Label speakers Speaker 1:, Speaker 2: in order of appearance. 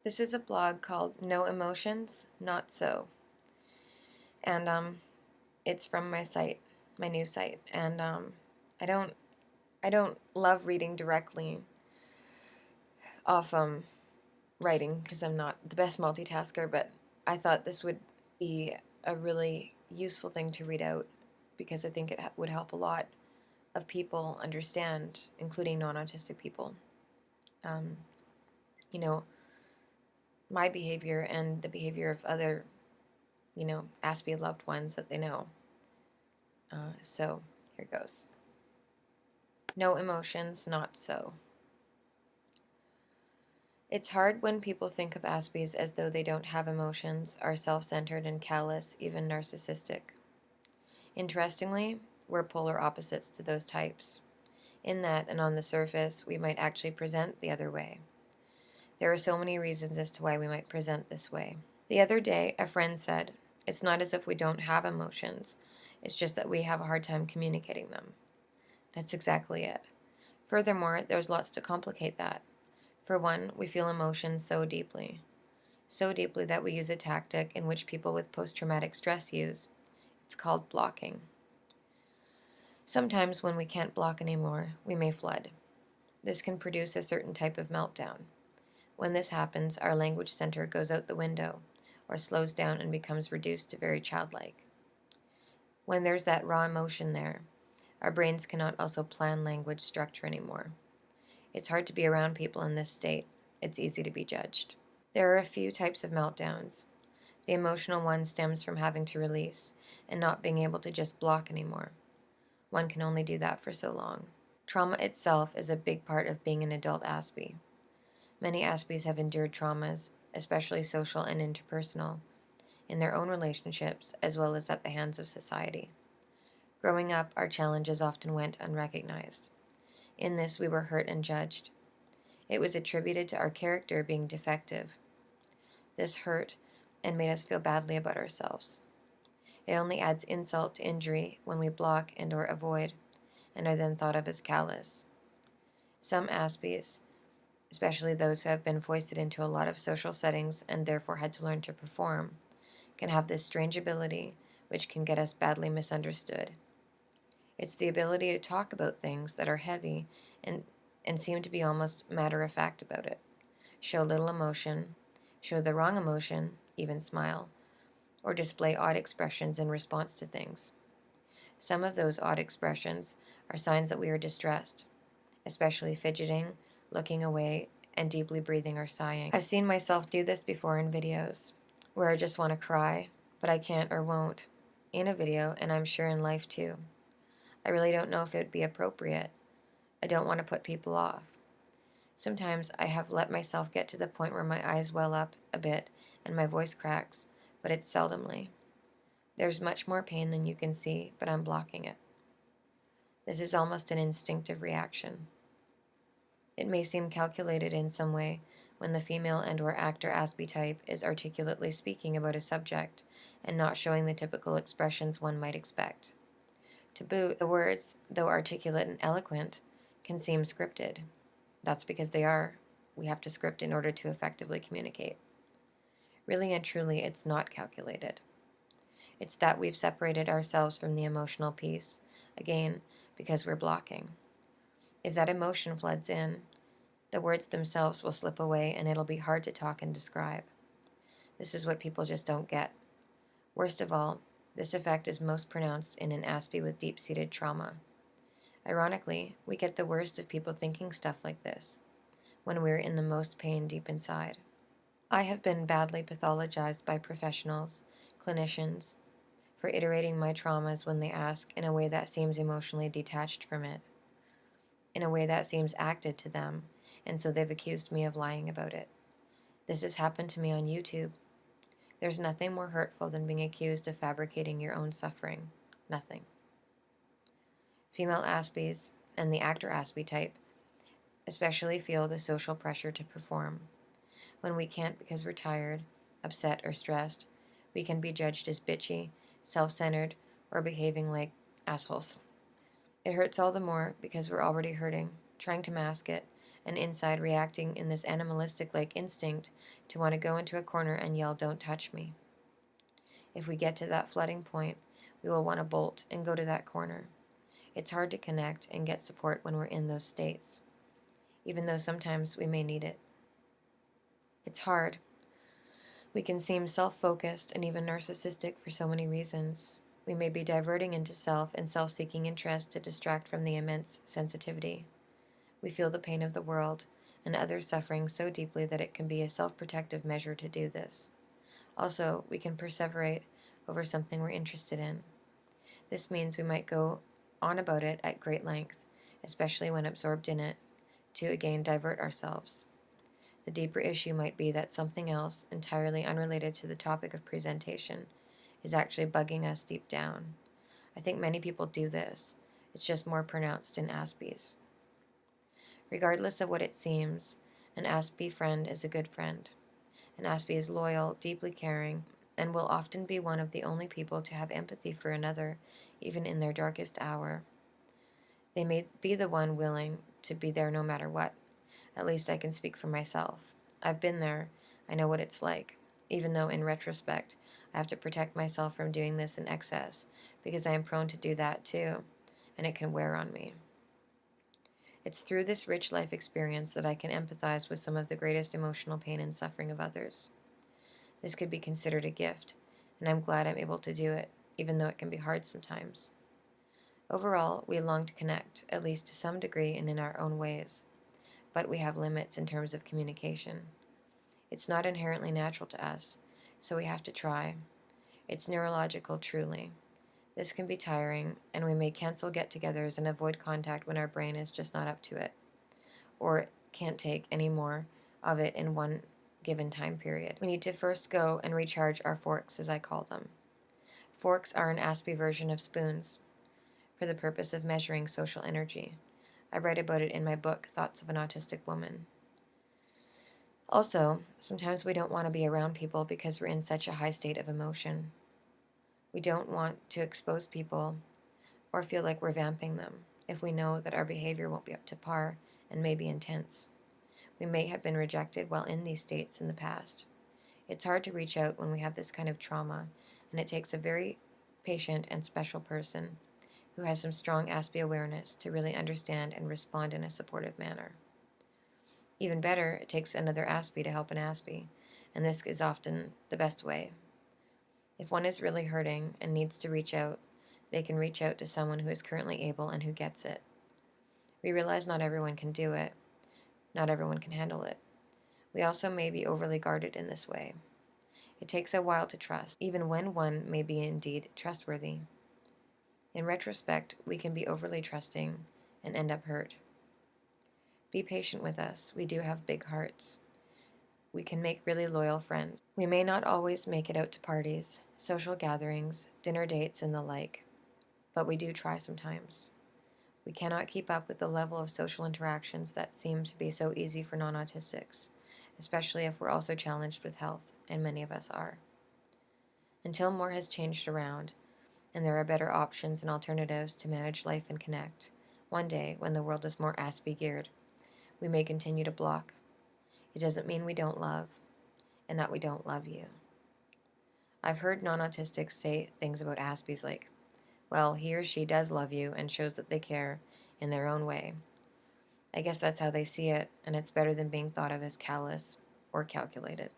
Speaker 1: This is a blog called No Emotions, Not So. And it's from my site, my new site. And I don't I don't love reading directly off writing because I'm not the best multitasker, but I thought this would be a really useful thing to read out because I think it would help a lot of people understand, including non-autistic people. Um, you know, my behavior and the behavior of other, Aspie loved ones that they know. So here goes. No emotions, not so. It's hard when people think of Aspies as though they don't have emotions, are self-centered and callous, even narcissistic. Interestingly, we're polar opposites to those types. In that, and on the surface, we might actually present the other way. There are so many reasons as to why we might present this way. The other day, a friend said, "It's not as if we don't have emotions, it's just that we have a hard time communicating them." That's exactly it. Furthermore, there's lots to complicate that. For one, we feel emotions so deeply that we use a tactic in which people with post-traumatic stress use. It's called blocking. Sometimes when we can't block anymore, we may flood. This can produce a certain type of meltdown. When this happens, our language center goes out the window, or slows down and becomes reduced to very childlike. When there's that raw emotion there, our brains cannot also plan language structure anymore. It's hard to be around people in this state. It's easy to be judged. There are a few types of meltdowns. The emotional one stems from having to release and not being able to just block anymore. One can only do that for so long. Trauma itself is a big part of being an adult Aspie. Many Aspies have endured traumas, especially social and interpersonal, in their own relationships as well as at the hands of society. Growing up, our challenges often went unrecognized. In this, we were hurt and judged. It was attributed to our character being defective. This hurt and made us feel badly about ourselves. It only adds insult to injury when we block and or avoid, and are then thought of as callous. Some Aspies, especially those who have been foisted into a lot of social settings and therefore had to learn to perform, can have this strange ability which can get us badly misunderstood. It's the ability to talk about things that are heavy and seem to be almost matter-of-fact about it, show little emotion, show the wrong emotion, even smile, or display odd expressions in response to things. Some of those odd expressions are signs that we are distressed, especially fidgeting, looking away, and deeply breathing or sighing. I've seen myself do this before in videos, where I just want to cry, but I can't or won't, in a video, and I'm sure in life too. I really don't know if it would be appropriate. I don't want to put people off. Sometimes I have let myself get to the point where my eyes well up a bit and my voice cracks, but it's seldomly. There's much more pain than you can see, but I'm blocking it. This is almost an instinctive reaction. It may seem calculated in some way when the female and or actor Aspie type is articulately speaking about a subject and not showing the typical expressions one might expect. To boot, the words, though articulate and eloquent, can seem scripted. That's because they are. We have to script in order to effectively communicate. Really and truly, it's not calculated. It's that we've separated ourselves from the emotional piece, again, because we're blocking. If that emotion floods in, the words themselves will slip away and it'll be hard to talk and describe. This is what people just don't get. Worst of all, this effect is most pronounced in an Aspie with deep-seated trauma. Ironically, we get the worst of people thinking stuff like this, when we're in the most pain deep inside. I have been badly pathologized by professionals, clinicians, for iterating my traumas when they ask in a way that seems emotionally detached from it, in a way that seems acted to them, and so they've accused me of lying about it. This has happened to me on YouTube. There's nothing more hurtful than being accused of fabricating your own suffering. Nothing. Female Aspies, and the actor Aspie type, especially feel the social pressure to perform. When we can't because we're tired, upset, or stressed, we can be judged as bitchy, self-centered, or behaving like assholes. It hurts all the more because we're already hurting, trying to mask it, and inside reacting in this animalistic-like instinct to want to go into a corner and yell, "Don't touch me." If we get to that flooding point, we will want to bolt and go to that corner. It's hard to connect and get support when we're in those states, even though sometimes we may need it. It's hard. We can seem self-focused and even narcissistic for so many reasons. We may be diverting into self and self-seeking interest to distract from the immense sensitivity. We feel the pain of the world and others' suffering so deeply that it can be a self-protective measure to do this. Also, we can perseverate over something we're interested in. This means we might go on about it at great length, especially when absorbed in it, to again divert ourselves. The deeper issue might be that something else, entirely unrelated to the topic of presentation, is actually bugging us deep down. I think many people do this. It's just more pronounced in Aspies. Regardless of what it seems, an Aspie friend is a good friend. An Aspie is loyal, deeply caring, and will often be one of the only people to have empathy for another, even in their darkest hour. They may be the one willing to be there no matter what. At least I can speak for myself. I've been there. I know what it's like, even though in retrospect, I have to protect myself from doing this in excess, because I am prone to do that too, and it can wear on me. It's through this rich life experience that I can empathize with some of the greatest emotional pain and suffering of others. This could be considered a gift, and I'm glad I'm able to do it, even though it can be hard sometimes. Overall, we long to connect, at least to some degree and in our own ways, but we have limits in terms of communication. It's not inherently natural to us, so we have to try. It's neurological, truly. This can be tiring, and we may cancel get-togethers and avoid contact when our brain is just not up to it, or can't take any more of it in one given time period. We need to first go and recharge our forks, as I call them. Forks are an Aspie version of spoons, for the purpose of measuring social energy. I write about it in my book, Thoughts of an Autistic Woman. Also, sometimes we don't want to be around people because we're in such a high state of emotion. We don't want to expose people or feel like we're vamping them if we know that our behavior won't be up to par and may be intense. We may have been rejected while in these states in the past. It's hard to reach out when we have this kind of trauma, and it takes a very patient and special person who has some strong Aspie awareness to really understand and respond in a supportive manner. Even better, it takes another Aspie to help an Aspie, and this is often the best way. If one is really hurting and needs to reach out, they can reach out to someone who is currently able and who gets it. We realize not everyone can do it. Not everyone can handle it. We also may be overly guarded in this way. It takes a while to trust, even when one may be indeed trustworthy. In retrospect, we can be overly trusting and end up hurt. Be patient with us. We do have big hearts. We can make really loyal friends. We may not always make it out to parties, social gatherings, dinner dates, and the like, but we do try sometimes. We cannot keep up with the level of social interactions that seem to be so easy for non-autistics, especially if we're also challenged with health, and many of us are. Until more has changed around, and there are better options and alternatives to manage life and connect, one day, when the world is more Aspie geared, we may continue to block. It doesn't mean we don't love, and that we don't love you. I've heard non-autistics say things about Aspies like, well, he or she does love you and shows that they care in their own way. I guess that's how they see it, and it's better than being thought of as callous or calculated.